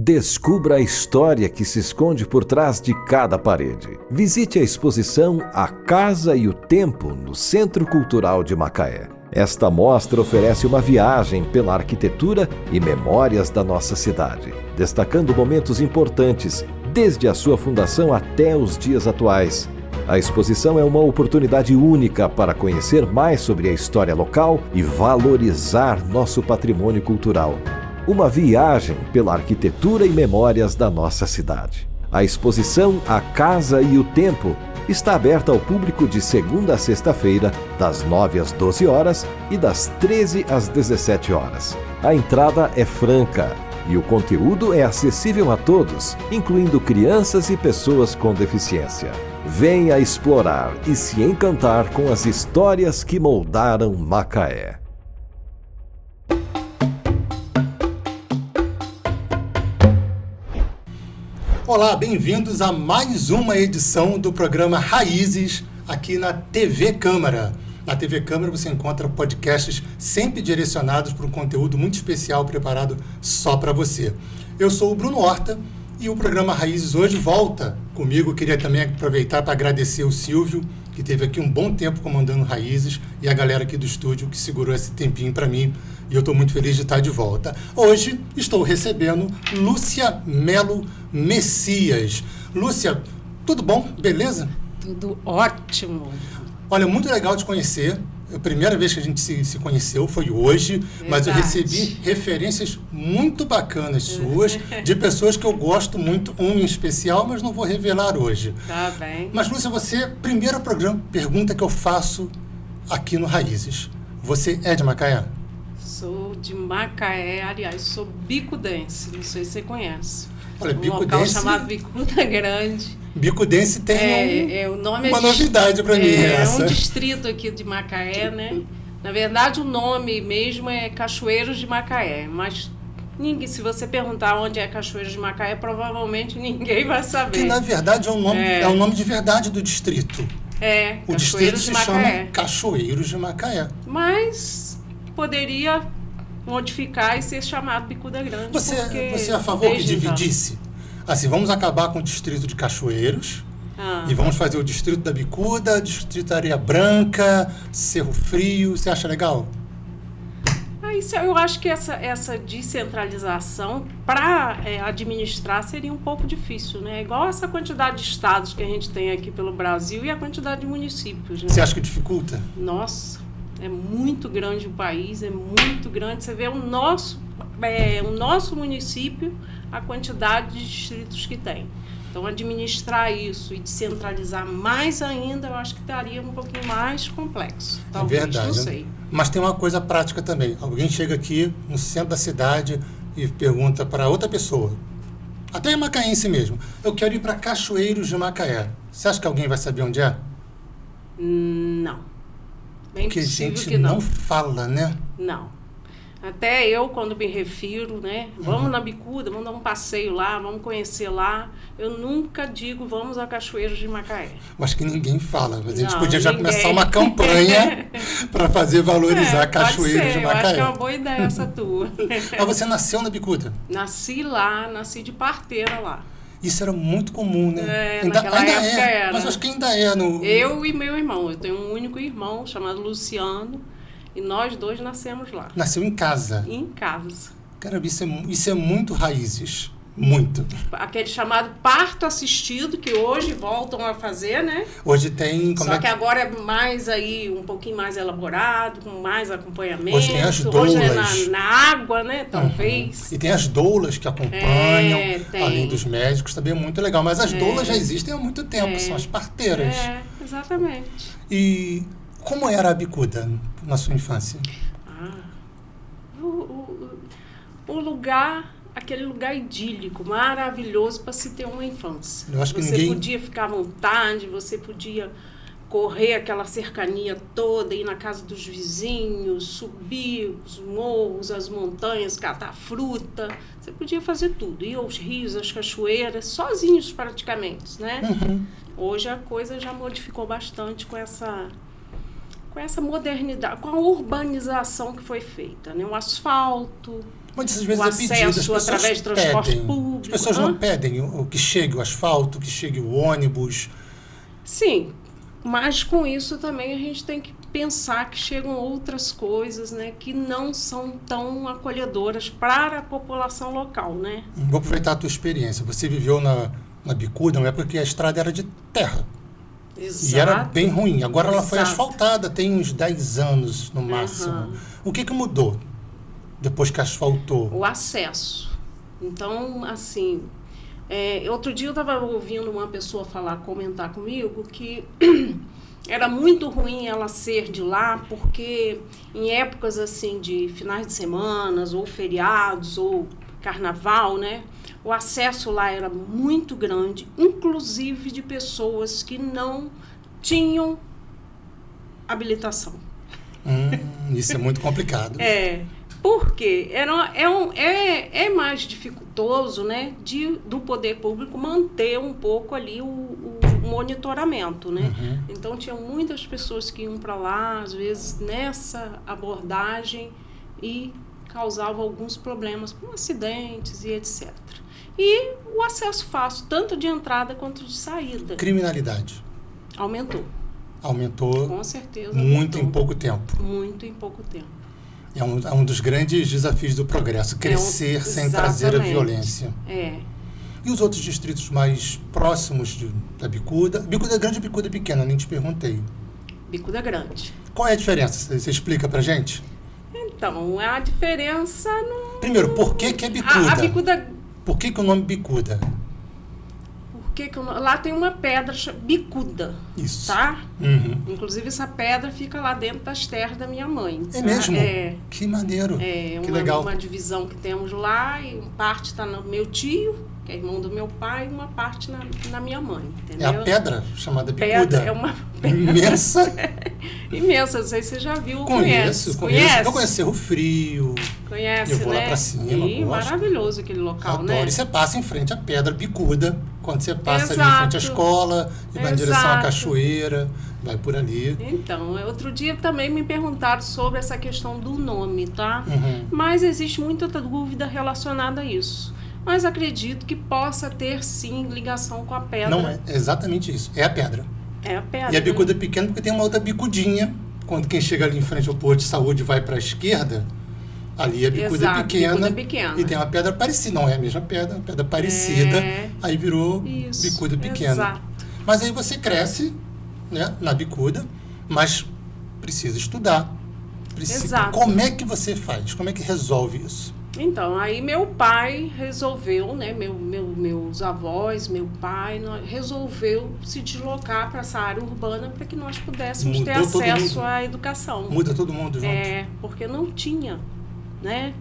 Descubra a história que se esconde por trás de cada parede. Visite a exposição A Casa e o Tempo no Centro Cultural de Macaé. Esta mostra oferece uma viagem pela arquitetura e memórias da nossa cidade, destacando momentos importantes, desde a sua fundação até os dias atuais. A exposição é uma oportunidade única para conhecer mais sobre a história local e valorizar nosso patrimônio cultural. Uma viagem pela arquitetura e memórias da nossa cidade. A exposição A Casa e o Tempo está aberta ao público de segunda a sexta-feira, das 9 às 12 horas e das 13 às 17 horas. A entrada é franca e o conteúdo é acessível a todos, incluindo crianças e pessoas com deficiência. Venha explorar e se encantar com as histórias que moldaram Macaé. Olá, bem-vindos a mais uma edição do programa Raízes aqui na TV Câmara. Na TV Câmara você encontra podcasts sempre direcionados para um conteúdo muito especial preparado só para você. Eu sou o Bruno Horta e o programa Raízes hoje volta comigo. Queria também aproveitar para agradecer o Silvio, que teve aqui um bom tempo comandando Raízes, e a galera aqui do estúdio que segurou esse tempinho para mim, e eu estou muito feliz de estar de volta. Hoje estou recebendo Lúcia Melo Messias. Lúcia, tudo bom? Beleza? Tudo ótimo. Olha, muito legal te conhecer. A primeira vez que a gente se conheceu foi hoje, verdade. Mas eu recebi referências muito bacanas suas, de pessoas que eu gosto muito, um em especial, mas não vou revelar hoje. Tá bem. Mas, Lúcia, você, primeira pergunta que eu faço aqui no Raízes. Você é de Macaé? Sou de Macaé, aliás, sou bicudense, não sei se você conhece. Olha, um local chamado Bicuda Grande. Bicudense tem o nome uma novidade para mim. É um distrito aqui de Macaé, né? Na verdade, o nome mesmo é Cachoeiros de Macaé, mas se você perguntar onde é Cachoeiros de Macaé, provavelmente ninguém vai saber. Que, na verdade, é o nome de verdade do distrito. O distrito se chama Cachoeiros de Macaé. Mas poderia modificar e ser chamado Bicuda Grande. Você é a favor que dividisse? Assim, vamos acabar com o distrito de Cachoeiros e vamos fazer o distrito da Bicuda, distrito da Areia Branca, Cerro Frio. Você acha legal? Eu acho que essa descentralização para administrar seria um pouco difícil, né? Igual essa quantidade de estados que a gente tem aqui pelo Brasil e a quantidade de municípios. Né? Você acha que dificulta? Nossa, é muito grande o país, é muito grande. Você vê o nosso município, a quantidade de distritos que tem. Então, administrar isso e descentralizar mais ainda, eu acho que estaria um pouquinho mais complexo. Talvez, é verdade, não sei. Mas tem uma coisa prática também. Alguém chega aqui no centro da cidade e pergunta para outra pessoa, até em macaense mesmo, eu quero ir para Cachoeiros de Macaé. Você acha que alguém vai saber onde é? Não. Bem Porque a gente que não fala, né? Não. Até eu, quando me refiro, né? Vamos na Bicuda, vamos dar um passeio lá, vamos conhecer lá. Eu nunca digo vamos a Cachoeiros de Macaé. Mas que ninguém fala. Mas a gente podia já começar uma campanha para fazer valorizar Cachoeiros de Macaé. Eu acho que é uma boa ideia essa tua. Mas você nasceu na Bicuda? Nasci lá, nasci de parteira lá. Isso era muito comum, né? Naquela época era. Mas acho que ainda é. Eu e meu irmão. Eu tenho um único irmão chamado Luciano. E nós dois nascemos lá. Nasceu em casa? Em casa. Cara, isso é muito Raízes. Muito. Aquele chamado parto assistido, que hoje voltam a fazer, né? Hoje tem... Só que agora é mais aí, um pouquinho mais elaborado, com mais acompanhamento. Hoje tem as doulas. Hoje é na água, né? Talvez. E tem as doulas que acompanham, além dos médicos, também é muito legal. Mas as doulas já existem há muito tempo, são as parteiras. Exatamente. E como era a Bicuda na sua infância? O lugar... Aquele lugar idílico, maravilhoso para se ter uma infância. Eu acho que você podia ficar à vontade, você podia correr aquela cercania toda, ir na casa dos vizinhos, subir os morros, as montanhas, catar fruta. Você podia fazer tudo. Ir aos rios, às cachoeiras, sozinhos praticamente, né? Hoje a coisa já modificou bastante com essa modernidade, com a urbanização que foi feita, né? O asfalto... Muitas vezes o é pedido, as acesso pessoas através de transporte pedem. público. As pessoas não pedem que chegue o asfalto, que chegue o ônibus. Sim, mas com isso também a gente tem que pensar que chegam outras coisas, né, que não são tão acolhedoras para a população local, né? Vou aproveitar a tua experiência. Você viveu na Bicuda, na época que a estrada era de terra. Exato. E era bem ruim. Agora ela foi Exato. asfaltada, tem uns 10 anos no máximo. Uhum. O que mudou depois que asfaltou? O acesso. Então, assim, outro dia eu estava ouvindo uma pessoa comentar comigo que era muito ruim ela ser de lá, porque em épocas assim de finais de semanas, ou feriados, ou carnaval, né? O acesso lá era muito grande, inclusive de pessoas que não tinham habilitação. Isso é muito complicado. Porque é mais dificultoso, né, do poder público manter um pouco ali o monitoramento, né? Uhum. Então, tinha muitas pessoas que iam para lá, às vezes, nessa abordagem e causavam alguns problemas, como acidentes e etc. E o acesso fácil, tanto de entrada quanto de saída. Criminalidade. Aumentou. Aumentou. Com certeza. Muito aumentou. Em pouco tempo. Muito em pouco tempo. É um dos grandes desafios do progresso, crescer sem trazer a violência. E os outros distritos mais próximos da Bicuda? Bicuda é grande e Bicuda é pequena, nem te perguntei. Bicuda grande. Qual é a diferença? Você explica pra gente? Então, a diferença não... Primeiro, por que é Bicuda? A Bicuda... Por que o nome Bicuda? Lá tem uma pedra bicuda. Isso. Tá? Uhum. Inclusive, essa pedra fica lá dentro das terras da minha mãe. É mesmo? Que maneiro. Que legal. Uma divisão que temos lá, e uma parte está no meu tio, que é irmão do meu pai, e uma parte na minha mãe. Entendeu? É a pedra chamada Bicuda? Pedra, é uma pedra. Imensa? Imensa, não sei se você já viu. Conheço. Eu conheço Cerro Frio. Conhece, eu vou né? lá pra cima. E maravilhoso aquele local, Adoro. né? E você passa em frente à pedra Bicuda, quando você passa ali em Exato. frente à escola, e vai em direção à Exato. cachoeira, vai por ali. Então, outro dia também me perguntaram sobre essa questão do nome, tá? Uhum. Mas existe muita dúvida relacionada a isso. Mas acredito que possa ter, sim, ligação com a pedra. Não, é exatamente isso. É a pedra. É a pedra. E a Bicuda é pequena porque tem uma outra bicudinha. Quando quem chega ali em frente ao posto de saúde vai para a esquerda, ali a Bicuda Exato, é pequena. Bicuda é pequena. E tem uma pedra parecida. Não é a mesma pedra, uma pedra parecida. Aí virou Isso, Bicuda pequena. Exato. Mas aí você cresce, né, na Bicuda, mas precisa estudar. Exato. Como é que você faz? Como é que resolve isso? Então, aí meu pai resolveu, né, meus avós, meu pai, resolveu se deslocar para essa área urbana para que nós pudéssemos ter acesso à educação. Muda todo mundo junto? Porque não tinha, né?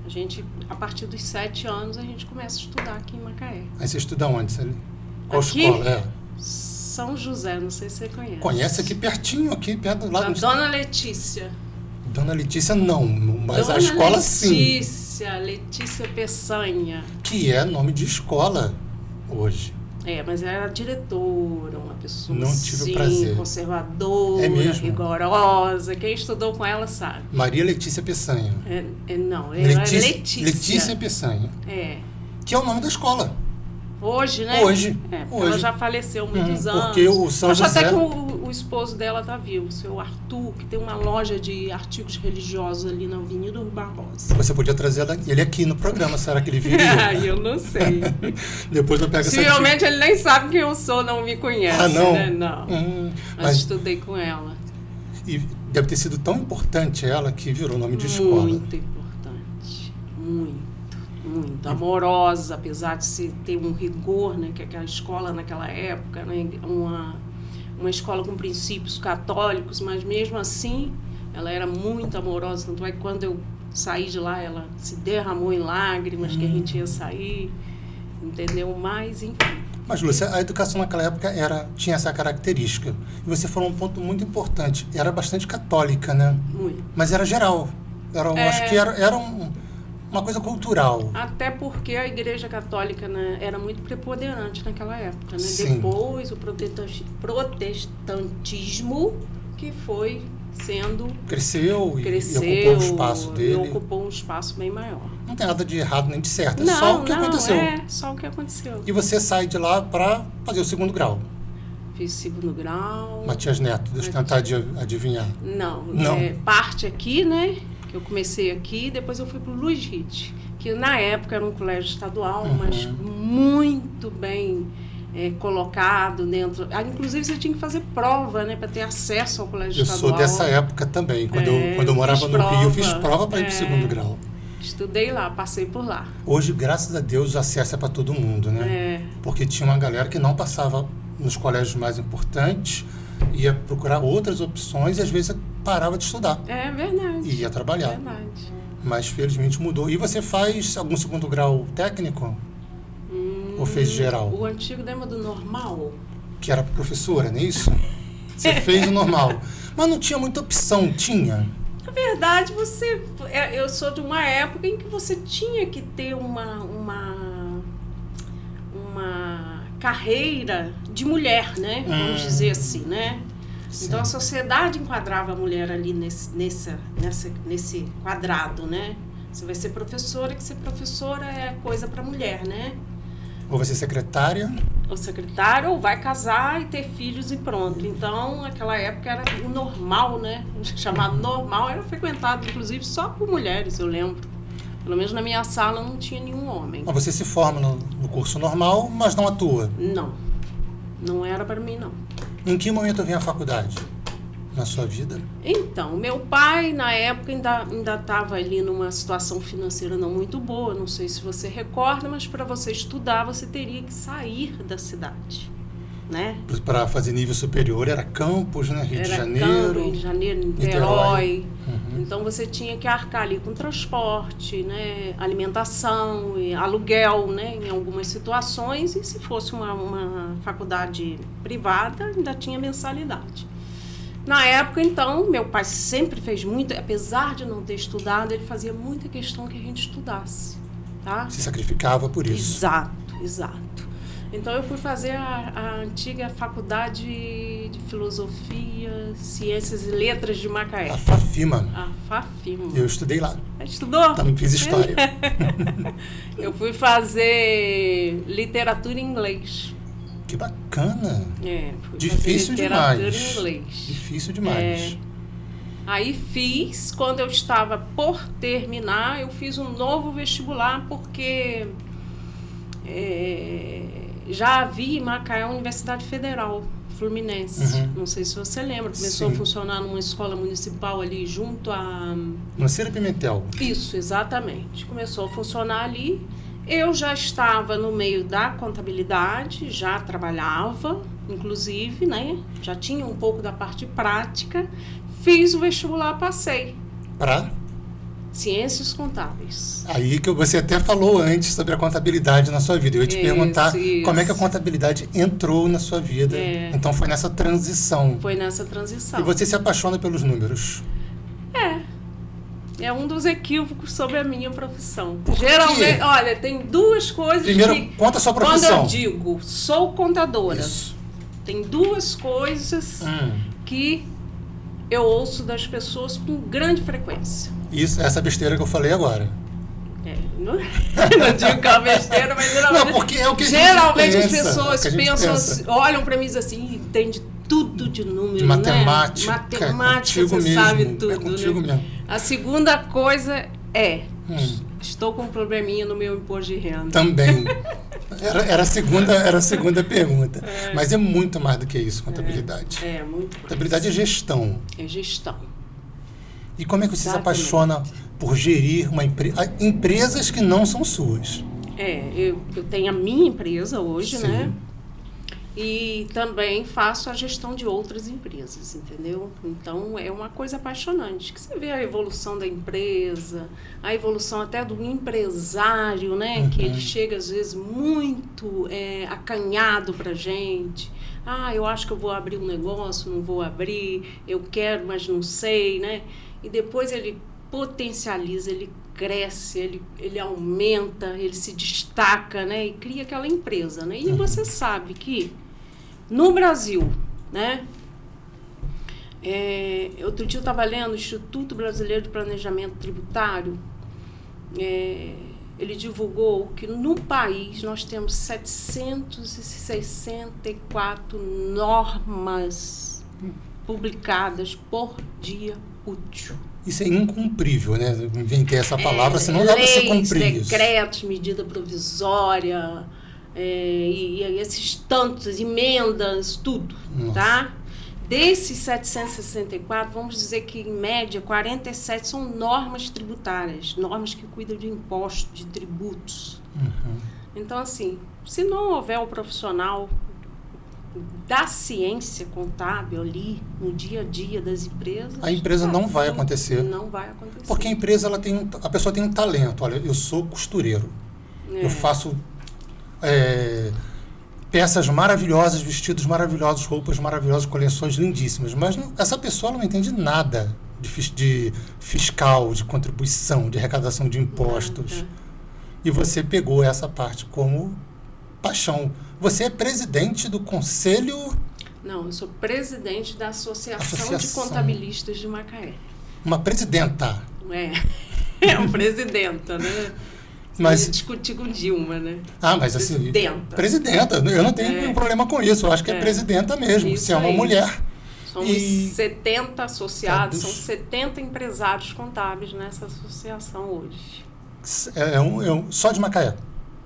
A gente, a partir dos 7 anos, a gente começa a estudar aqui em Macaé. Aí você estuda onde? Qual aqui, escola? São José, não sei se você conhece. Conhece aqui pertinho, aqui perto do lado. Dona Letícia. Dona Letícia não, mas a escola sim. Letícia Peçanha. Que é nome de escola hoje. Mas era diretora, uma pessoa não tive o prazer. Conservadora, rigorosa. Quem estudou com ela sabe. Maria Letícia Peçanha. Não, Letícia. Letícia Peçanha. Que é o nome da escola. Hoje, né? Hoje. Ela já faleceu há muitos anos. Porque o São José... Acho até que o esposo dela está vivo, o seu Arthur, que tem uma loja de artigos religiosos ali na Avenida Rui Barbosa. Você podia trazer ele aqui no programa, será que ele viria? Eu não sei. Depois eu pego essa dica. Possivelmente ele nem sabe quem eu sou, não me conhece. Ah, não? Né? Não. Mas estudei com ela. E deve ter sido tão importante ela que virou nome de escola. Muito importante. Muito amorosa, apesar de ter um rigor, né, que a escola naquela época, né, uma escola com princípios católicos, mas mesmo assim ela era muito amorosa, tanto é que quando eu saí de lá ela se derramou em lágrimas que a gente ia sair, entendeu? Mas enfim. Mas, Lúcia, a educação naquela época tinha essa característica. E você falou um ponto muito importante, era bastante católica, né? Muito. Mas era geral. Acho que era uma coisa cultural. Até porque a Igreja Católica, né, era muito preponderante naquela época. Né? Sim. Depois, o protestantismo que foi sendo... Cresceu e ocupou o espaço dele. E ocupou um espaço bem maior. não tem nada de errado nem de certo, é só o que aconteceu. Só o que aconteceu. E você sai de lá para fazer o segundo grau. Fiz segundo grau. Matias Neto, deixa eu tentar adivinhar. Não. Parte aqui, né? Que eu comecei aqui, depois eu fui para o Luiz Rite, que na época era um colégio estadual, mas muito bem colocado dentro. Inclusive você tinha que fazer prova, né, para ter acesso ao colégio estadual. Eu sou dessa época também. Quando eu morava no Rio, eu fiz prova para ir para o segundo grau. Estudei lá, passei por lá. Hoje, graças a Deus, o acesso é para todo mundo, né? Porque tinha uma galera que não passava nos colégios mais importantes, ia procurar outras opções e às vezes parava de estudar. É verdade. E ia trabalhar. É verdade. Mas felizmente mudou. E você faz algum segundo grau técnico? Ou fez geral? O antigo lembra do normal? Que era professora, não é isso? Você fez o normal. Mas não tinha muita opção, tinha? Na verdade, eu sou de uma época em que você tinha que ter uma carreira de mulher, né? Vamos dizer assim, né? Sim. Então a sociedade enquadrava a mulher ali nesse quadrado, né? Você vai ser professora, que ser professora é coisa para mulher, né? Ou vai ser secretária. Ou secretária, ou vai casar e ter filhos e pronto. Então, naquela época era o normal, né? Chamado normal, era frequentado, inclusive, só por mulheres, eu lembro. Pelo menos na minha sala não tinha nenhum homem. Mas você se forma no curso normal, mas não atua? Não. Não era para mim, não. Em que momento vem a faculdade na sua vida? Então, meu pai, na época, ainda estava ali numa situação financeira não muito boa. Não sei se você recorda, mas para você estudar, você teria que sair da cidade, né? Para fazer nível superior, era Campos, né? Rio de Janeiro. Campos, Rio de Janeiro, Niterói. Então, você tinha que arcar ali com transporte, né? Alimentação, aluguel, né? Em algumas situações. E se fosse uma faculdade privada, ainda tinha mensalidade. Na época, então, meu pai sempre fez muito, apesar de não ter estudado, ele fazia muita questão que a gente estudasse, tá? Se sacrificava por isso. Exato. Então, eu fui fazer a antiga Faculdade de Filosofia, Ciências e Letras de Macaé. A FAFIMA. A FAFIMA. Eu estudei lá. Estudou? Também fiz História. Eu fui fazer Literatura em Inglês. Que bacana. Difícil demais. Em inglês. Difícil demais. Aí fiz, quando eu estava por terminar, eu fiz um novo vestibular, porque já havia em Macaé a Universidade Federal Fluminense. Não sei se você lembra. Começou a funcionar numa escola municipal ali junto a... No Cira Pimentel. Isso, exatamente. Começou a funcionar ali. Eu já estava no meio da contabilidade, já trabalhava, inclusive, né? Já tinha um pouco da parte prática. Fiz o vestibular, passei. Para? Ciências Contábeis. Aí que você até falou antes sobre a contabilidade na sua vida. Eu ia te perguntar como é que a contabilidade entrou na sua vida. Então foi nessa transição. Foi nessa transição. E você se apaixona pelos números. É um dos equívocos sobre a minha profissão. Geralmente, olha, tem duas coisas. Primeiro, conta a sua profissão. Quando eu digo sou contadora, tem duas coisas que eu ouço das pessoas com grande frequência. Isso, essa besteira que eu falei agora. Não digo que é uma besteira, mas geralmente, não, porque é o que geralmente pensa, as pessoas pensam assim, olham para mim e dizem assim, entende tudo de número, de matemática, né? Matemática, você mesmo, sabe tudo, é contigo né? mesmo. A segunda coisa estou com um probleminha no meu imposto de renda. Também. Era a segunda pergunta. Mas é muito mais do que isso, contabilidade. Muito mais. Contabilidade é gestão. É gestão. E como é que você se apaixona por gerir empresas que não são suas? Eu tenho a minha empresa hoje, né? E também faço a gestão de outras empresas, entendeu? Então, é uma coisa apaixonante. Que você vê a evolução da empresa, a evolução até do empresário, né? Que ele chega, às vezes, muito acanhado pra gente. Eu acho que eu vou abrir um negócio, não vou abrir, eu quero, mas não sei, né? E depois ele potencializa, ele cresce, ele aumenta, ele se destaca, né? E cria aquela empresa, né? E você sabe que no Brasil, né? Outro dia eu estava lendo o Instituto Brasileiro de Planejamento Tributário, ele divulgou que no país nós temos 764 normas publicadas por dia útil. Isso é incumprível, né? Inventei essa palavra, senão dá para você cumprir isso. Decretos, medida provisória, e esses tantos, emendas, tudo, tá? Desses 764, vamos dizer que, em média, 47 são normas tributárias, normas que cuidam de impostos, de tributos. Então, assim, se não houver o profissional da ciência contábil ali, no dia a dia das empresas... A empresa não vai acontecer. Não vai acontecer. Porque a empresa, a pessoa tem um talento. Olha, eu sou costureiro. Eu faço... peças maravilhosas, vestidos maravilhosos, roupas maravilhosas, coleções lindíssimas. Mas essa pessoa não entende nada de fiscal, de contribuição, de arrecadação de impostos. E você pegou essa parte como paixão. Você é presidente do conselho... Não, eu sou presidente da Associação de Contabilistas de Macaé. Uma presidenta. É uma presidenta, né? Mas discutir com Dilma, né? Mas assim... Presidenta. Eu não tenho nenhum problema com isso. Eu acho que é presidenta mesmo. Isso se é uma mulher. Somos 70 associados, são 70 empresários contábeis nessa associação hoje. Só de Macaé?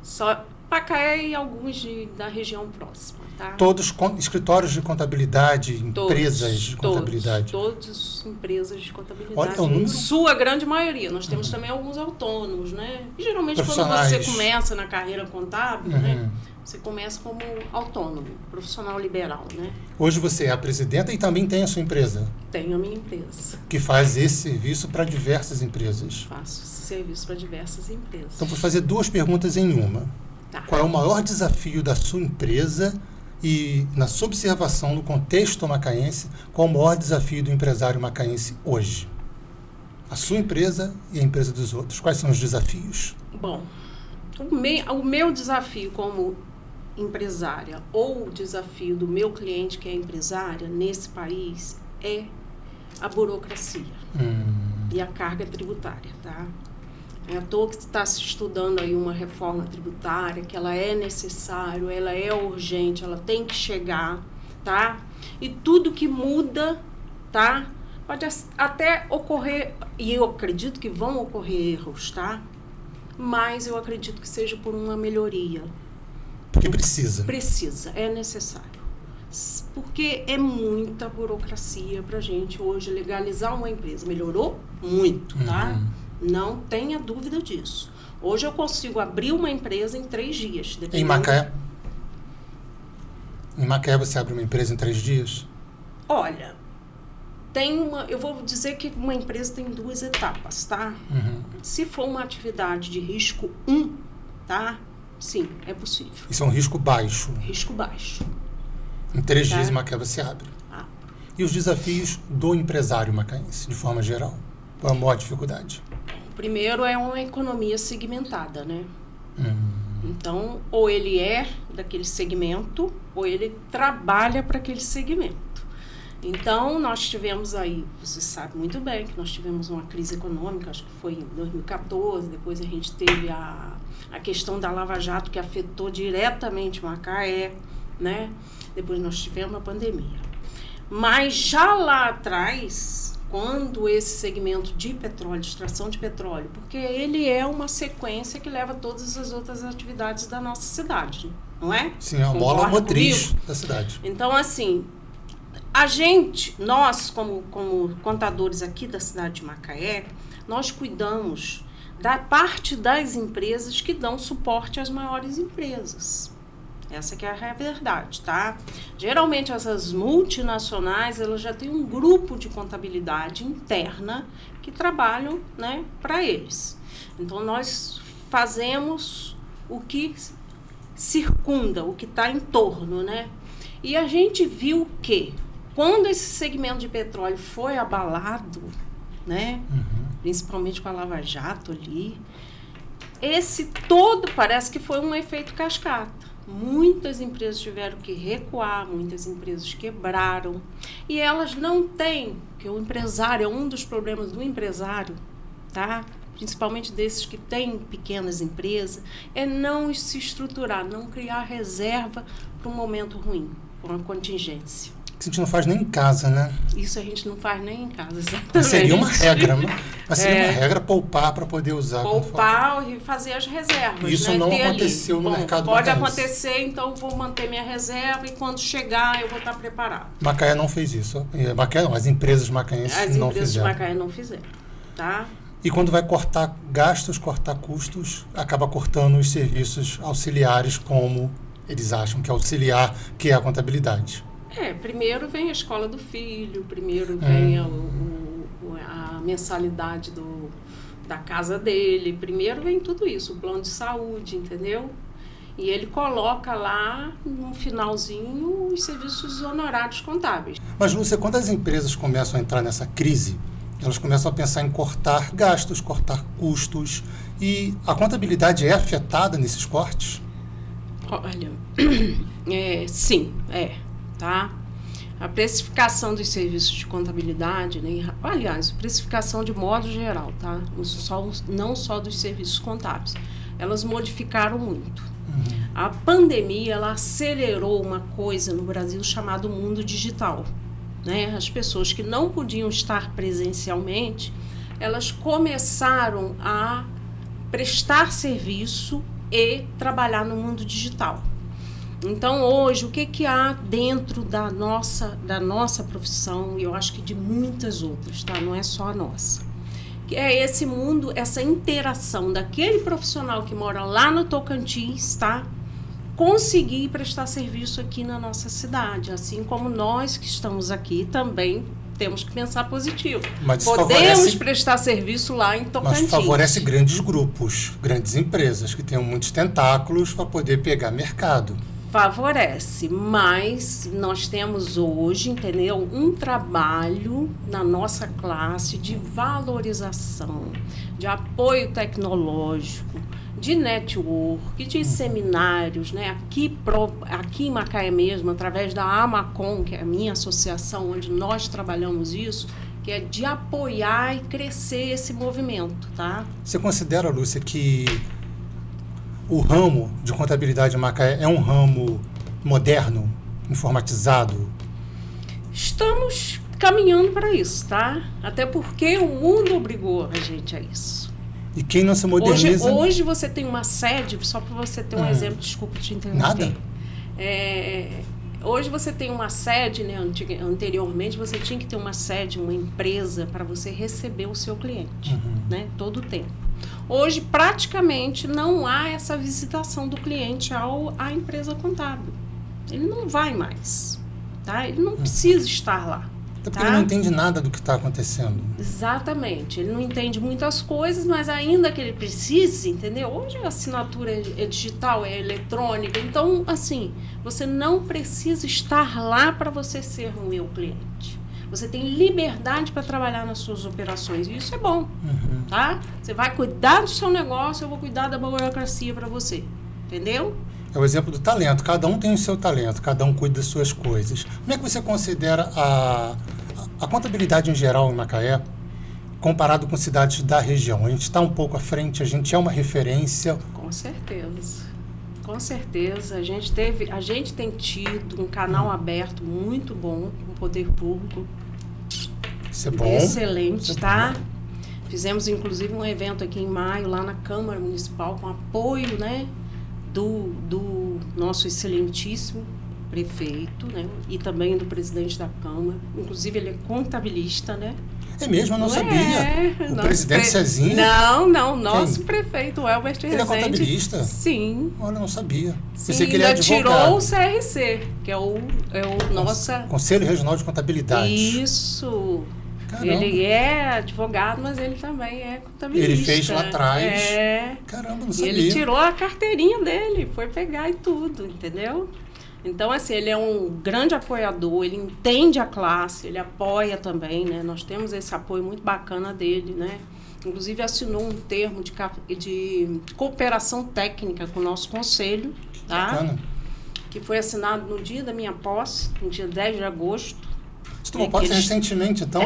Só Macaé e alguns da região próxima, tá? Todos escritórios de contabilidade, empresas de contabilidade? Todas empresas de contabilidade. Olha, sua grande maioria. Nós temos também alguns autônomos, né? E geralmente quando você começa na carreira contábil, né? Você começa como autônomo, profissional liberal, né? Hoje você é a presidenta e também tem a sua empresa? Tenho a minha empresa. Que faz esse serviço para diversas empresas? Faço esse serviço para diversas empresas. Então, vou fazer 2 perguntas em uma. Tá. Qual é o maior desafio da sua empresa e, na sua observação no contexto macaense, qual o maior desafio do empresário macaense hoje? A sua empresa e a empresa dos outros. Quais são os desafios? Bom, o meu desafio como empresária ou o desafio do meu cliente que é empresária nesse país é a burocracia e a carga tributária, tá? É à toa que está se estudando aí uma reforma tributária, que ela é necessária, ela é urgente, ela tem que chegar, tá? E tudo que muda, tá? Pode até ocorrer, e eu acredito que vão ocorrer erros, tá? Mas eu acredito que seja por uma melhoria. Porque precisa. Precisa, é necessário. Porque é muita burocracia para a gente hoje legalizar uma empresa. Melhorou muito, tá? Não tenha dúvida disso. Hoje eu consigo abrir uma empresa em 3 dias. Em Macaé? Em Macaé você abre uma empresa em 3 dias? Olha, eu vou dizer que uma empresa tem 2 etapas, tá? Se for uma atividade de risco 1, tá? Sim, é possível. Isso é um risco baixo? Risco baixo. Em 3 dias em Macaé você abre? Abro. E os desafios do empresário macaense, de forma geral? Qual é a maior dificuldade? Primeiro é uma economia segmentada, né? Então, ou ele é daquele segmento, ou ele trabalha para aquele segmento. Então, nós tivemos aí, você sabe muito bem, que nós tivemos uma crise econômica, acho que foi em 2014, depois a gente teve a questão da Lava Jato, que afetou diretamente Macaé, né? Depois nós tivemos a pandemia. Mas já lá atrás, quando esse segmento de petróleo, de extração de petróleo, porque ele é uma sequência que leva todas as outras atividades da nossa cidade, não é? Sim, é a mola motriz da cidade. Então, assim, nós como contadores aqui da cidade de Macaé, nós cuidamos da parte das empresas que dão suporte às maiores empresas. Essa que é a verdade, tá? Geralmente essas multinacionais, elas já têm um grupo de contabilidade interna que trabalham, né, para eles. Então, nós fazemos o que circunda, o que está em torno, né? E a gente viu que, quando esse segmento de petróleo foi abalado, né, principalmente com a Lava Jato ali, esse todo parece que foi um efeito cascata. Muitas empresas tiveram que recuar, muitas empresas quebraram. E elas não têm, porque o empresário, é um dos problemas do empresário, tá? principalmente desses que têm pequenas empresas, é não se estruturar, não criar reserva para um momento ruim, para uma contingência. Que a gente não faz nem em casa, né? Isso a gente não faz nem em casa, exatamente. Mas seria uma regra, mas seria uma regra poupar para poder usar. Poupar e fazer as reservas. Isso, né? Não aconteceu no mercado Pode macaense. acontecer, então vou manter minha reserva e quando chegar eu vou estar preparado. Macaé não fez isso. Macaé não, as empresas macaenses não fizeram. As empresas de Macaé não fizeram, tá? E quando vai cortar gastos, cortar custos, acaba cortando os serviços auxiliares, como eles acham que é auxiliar, que é a contabilidade. Primeiro vem a escola do filho, primeiro vem a mensalidade da casa dele, primeiro vem tudo isso, o plano de saúde, entendeu? E ele coloca lá, no finalzinho, os serviços honorários contábeis. Mas, Lúcia, quando as empresas começam a entrar nessa crise, elas começam a pensar em cortar gastos, cortar custos, e a contabilidade é afetada nesses cortes? Olha, sim, tá? A precificação dos serviços de contabilidade, né? Aliás, precificação de modo geral, tá? Não só dos serviços contábeis. Elas modificaram muito. A pandemia, ela acelerou uma coisa no Brasil chamada mundo digital, né? As pessoas que não podiam estar presencialmente, elas começaram a prestar serviço e trabalhar no mundo digital. Então, hoje, o que há dentro da nossa profissão, e eu acho que de muitas outras, tá? Não é só a nossa. Que é esse mundo, essa interação daquele profissional que mora lá no Tocantins, tá? Conseguir prestar serviço aqui na nossa cidade. Assim como nós que estamos aqui também temos que pensar positivo. Mas podemos prestar serviço lá em Tocantins. Mas favorece grandes grupos, grandes empresas que tenham muitos tentáculos para poder pegar mercado. Favorece, mas nós temos hoje, entendeu, um trabalho na nossa classe de valorização, de apoio tecnológico, de network, de seminários, né? Aqui em Macaé mesmo, através da Amacom, que é a minha associação, onde nós trabalhamos isso, que é de apoiar e crescer esse movimento, tá? Você considera, Lúcia, que o ramo de contabilidade em Macaé é um ramo moderno, informatizado? Estamos caminhando para isso, tá? Até porque o mundo obrigou a gente a isso. E quem não se moderniza... Hoje você tem uma sede, só para você ter um exemplo, desculpa te interromper. Nada. Hoje você tem uma sede, né? Anteriormente você tinha que ter uma sede, uma empresa para você receber o seu cliente, né? Todo o tempo. Hoje, praticamente, não há essa visitação do cliente à empresa contábil. Ele não vai mais, tá? Ele não precisa estar lá. Até porque ele não entende nada do que está acontecendo. Exatamente. Ele não entende muitas coisas, mas ainda que ele precise, entendeu? Hoje a assinatura é digital, é eletrônica. Então, assim, você não precisa estar lá para você ser o meu cliente. Você tem liberdade para trabalhar nas suas operações. E isso é bom, tá? Você vai cuidar do seu negócio, eu vou cuidar da burocracia para você. Entendeu? É o exemplo do talento. Cada um tem o seu talento, cada um cuida das suas coisas. Como é que você considera a contabilidade em geral em Macaé, comparado com cidades da região? A gente está um pouco à frente, a gente é uma referência? Com certeza. Com certeza. A gente tem tido um canal aberto muito bom com o poder público. Isso é bom. Excelente, tá? Fizemos, inclusive, um evento aqui em maio, lá na Câmara Municipal, com apoio, né, do nosso excelentíssimo prefeito, né, e também do presidente da Câmara. Inclusive, ele é contabilista, né? É mesmo, eu não sabia. O presidente Cezinha? Não, nosso prefeito, o Elbert Rezende. Ele é contabilista? Sim. Olha, eu não sabia. Sim, Pensei que ele é advogado. tirou o CRC, que é o nosso... Conselho Regional de Contabilidade. Isso. Caramba. Ele é advogado, mas ele também é contabilista. Ele fez lá atrás. É. Caramba, não sabia. E ele tirou a carteirinha dele, foi pegar e tudo, entendeu? Então, assim, ele é um grande apoiador, ele entende a classe, ele apoia também, né? Nós temos esse apoio muito bacana dele, né? Inclusive, assinou um termo de cooperação técnica com o nosso conselho, tá? Bacana. Que foi assinado no dia da minha posse, no dia 10 de agosto. Você tomou posse recentemente, então?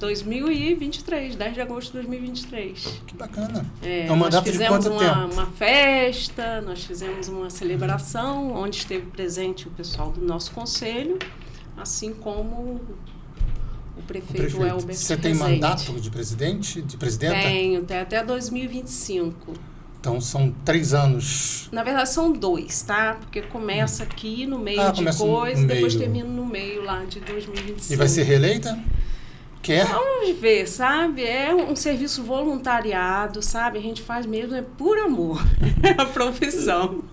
2023, 10 de agosto de 2023. Que bacana. É um mandato de quanto tempo? Nós fizemos uma festa, nós fizemos uma celebração, onde esteve presente o pessoal do nosso conselho, assim como o prefeito Elber. Você tem mandato de presidente, de presidenta? Tenho, até 2025. Então, são 3 anos. Na verdade, são 2, tá? Porque começa aqui no meio de coisa, depois termina no meio lá de 2025. E vai ser reeleita? Quer? Vamos ver, sabe? É um serviço voluntariado, sabe? A gente faz mesmo, é por amor. É a profissão.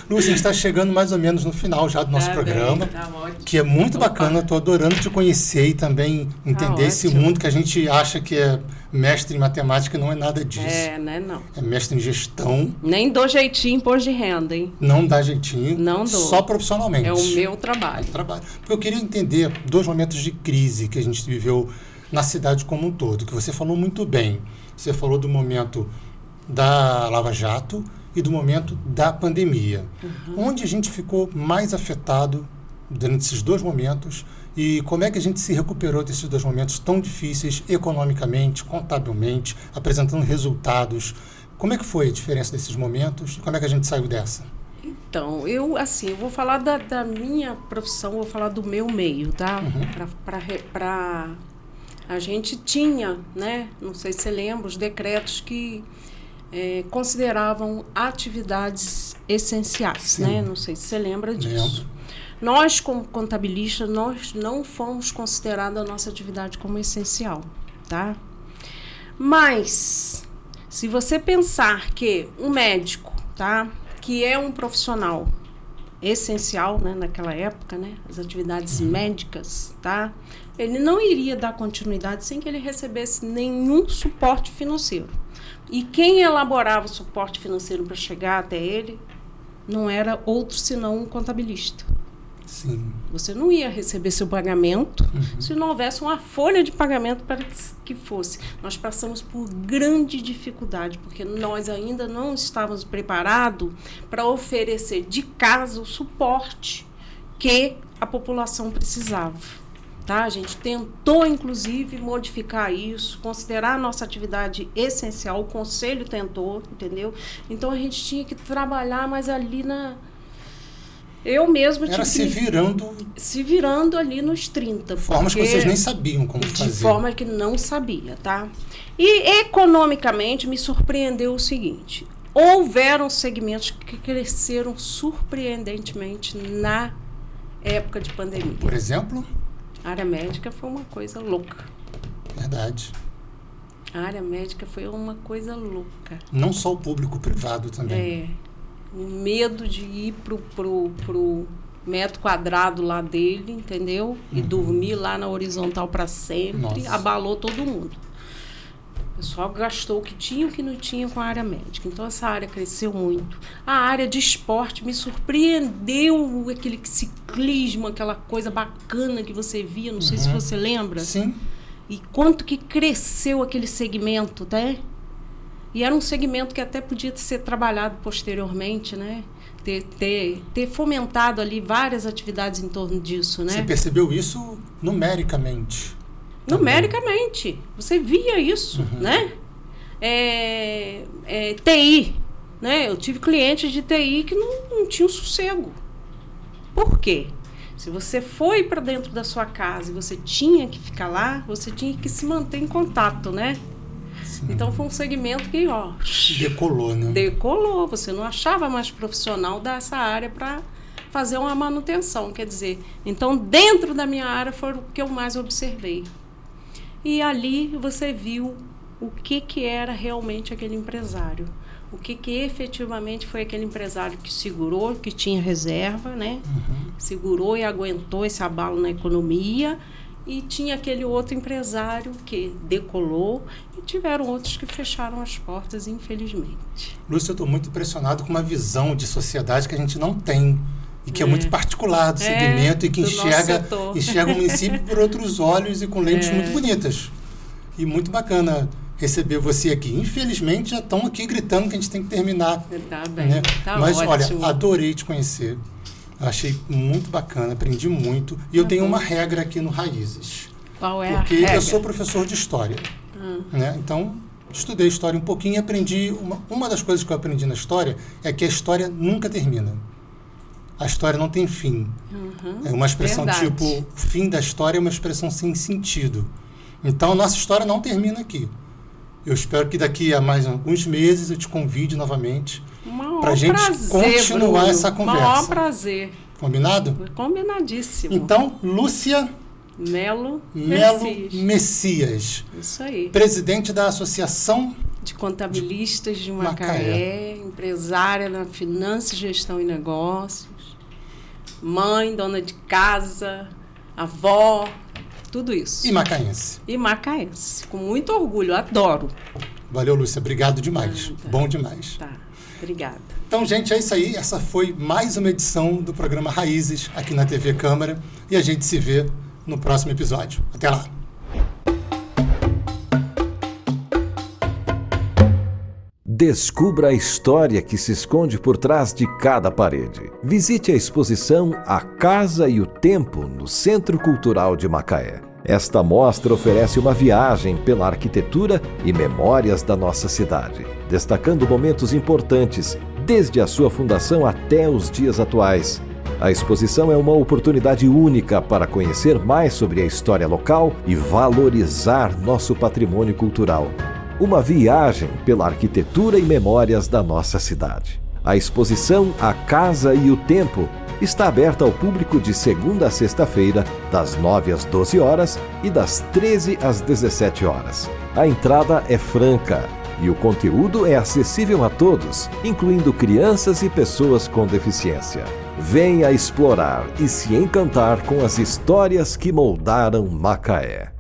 Lúcia, a gente está chegando mais ou menos no final já do nosso programa. Tá ótimo. Que é muito bacana, estou adorando te conhecer e também entender esse mundo que a gente acha que é mestre em matemática, não é nada disso. Né, não. É mestre em gestão. Nem dou jeitinho em imposto de renda, hein? Não dá jeitinho. Não dou. Só profissionalmente. É o meu trabalho. Porque eu queria entender 2 momentos de crise que a gente viveu na cidade como um todo, que você falou muito bem. Você falou do momento da Lava Jato e do momento da pandemia. Onde a gente ficou mais afetado durante esses 2 momentos e como é que a gente se recuperou desses 2 momentos tão difíceis economicamente, contabilmente, apresentando resultados. Como é que foi a diferença desses momentos e como é que a gente saiu dessa? Então, eu vou falar da minha profissão, vou falar do meu meio, tá? A gente tinha, né? Não sei se você lembra, os decretos que consideravam atividades essenciais, Sim. né? Não sei se você lembra disso. Lembro. Nós, como contabilistas, nós não fomos considerados a nossa atividade como essencial, tá? Mas, se você pensar que um médico, tá? Que é um profissional essencial, né? Naquela época, né? As atividades médicas, tá? Ele não iria dar continuidade sem que ele recebesse nenhum suporte financeiro. E quem elaborava o suporte financeiro para chegar até ele não era outro senão um contabilista. Sim. Você não ia receber seu pagamento se não houvesse uma folha de pagamento para que fosse. Nós passamos por grande dificuldade, porque nós ainda não estávamos preparados para oferecer de casa o suporte que a população precisava. Tá? A gente tentou, inclusive, modificar isso, considerar a nossa atividade essencial, o conselho tentou, entendeu? Então, a gente tinha que trabalhar mais ali na... Eu mesma tive se virando ali nos 30. Formas que vocês nem sabiam como fazer. De forma que não sabia, tá? E, economicamente, me surpreendeu o seguinte. Houveram segmentos que cresceram surpreendentemente na época de pandemia. Por exemplo? A área médica foi uma coisa louca. Verdade. A área médica foi uma coisa louca. Não só o público, o privado também. O medo de ir pro metro quadrado lá dele, entendeu? E dormir lá na horizontal para sempre. Nossa. Abalou todo mundo. O pessoal gastou o que tinha e o que não tinha com a área médica. Então, essa área cresceu muito. A área de esporte me surpreendeu, aquele ciclismo, aquela coisa bacana que você via, não sei se você lembra. Sim. E quanto que cresceu aquele segmento, né? E era um segmento que até podia ser trabalhado posteriormente, né? Ter fomentado ali várias atividades em torno disso, né? Você percebeu isso numericamente? Numericamente. Você via isso, né? TI, né? Eu tive clientes de TI que não tinham sossego. Por quê? Se você foi para dentro da sua casa e você tinha que ficar lá, você tinha que se manter em contato, né? Sim. Então, foi um segmento que, decolou, né? Decolou. Você não achava mais profissional dessa área para fazer uma manutenção, quer dizer. Então, dentro da minha área, foi o que eu mais observei. E ali você viu o que era realmente aquele empresário. O que efetivamente foi aquele empresário que segurou, que tinha reserva, né? Segurou e aguentou esse abalo na economia. E tinha aquele outro empresário que decolou e tiveram outros que fecharam as portas, infelizmente. Lúcia, eu estou muito impressionado com uma visão de sociedade que a gente não tem e que é muito particular do segmento e que enxerga o município por outros olhos e com lentes muito bonitas. E muito bacana receber você aqui. Infelizmente, já estão aqui gritando que a gente tem que terminar. Tá bem, né? Tá Mas, ótimo. Olha, adorei te conhecer. Eu achei muito bacana, aprendi muito. E eu tenho uma regra aqui no Raízes. Qual é Porque a regra? eu sou professor de história. Né? Então, estudei história um pouquinho e aprendi... Uma das coisas que eu aprendi na história é que a história nunca termina. A história não tem fim. É uma expressão tipo... Fim da história é uma expressão sem sentido. Então, nossa história não termina aqui. Eu espero que daqui a mais alguns meses eu te convide novamente para a gente continuar essa conversa. Maior prazer. Combinado? Combinadíssimo. Então, Lúcia Melo Messias. Isso aí. Presidente da Associação de Contabilistas de Macaé, empresária na Finanças, Gestão e Negócios, mãe, dona de casa, avó, tudo isso. E macaense. E macaense. Com muito orgulho, adoro. Valeu, Lúcia. Obrigado demais. Bom demais. Tá, obrigada. Então, gente, é isso aí. Essa foi mais uma edição do programa Raízes aqui na TV Câmara. E a gente se vê no próximo episódio. Até lá. Descubra a história que se esconde por trás de cada parede. Visite a exposição A Casa e o Tempo no Centro Cultural de Macaé. Esta mostra oferece uma viagem pela arquitetura e memórias da nossa cidade, destacando momentos importantes, desde a sua fundação até os dias atuais. A exposição é uma oportunidade única para conhecer mais sobre a história local e valorizar nosso patrimônio cultural. Uma viagem pela arquitetura e memórias da nossa cidade. A exposição A Casa e o Tempo está aberta ao público de segunda a sexta-feira, das 9 às 12 horas e das 13 às 17 horas. A entrada é franca e o conteúdo é acessível a todos, incluindo crianças e pessoas com deficiência. Venha explorar e se encantar com as histórias que moldaram Macaé.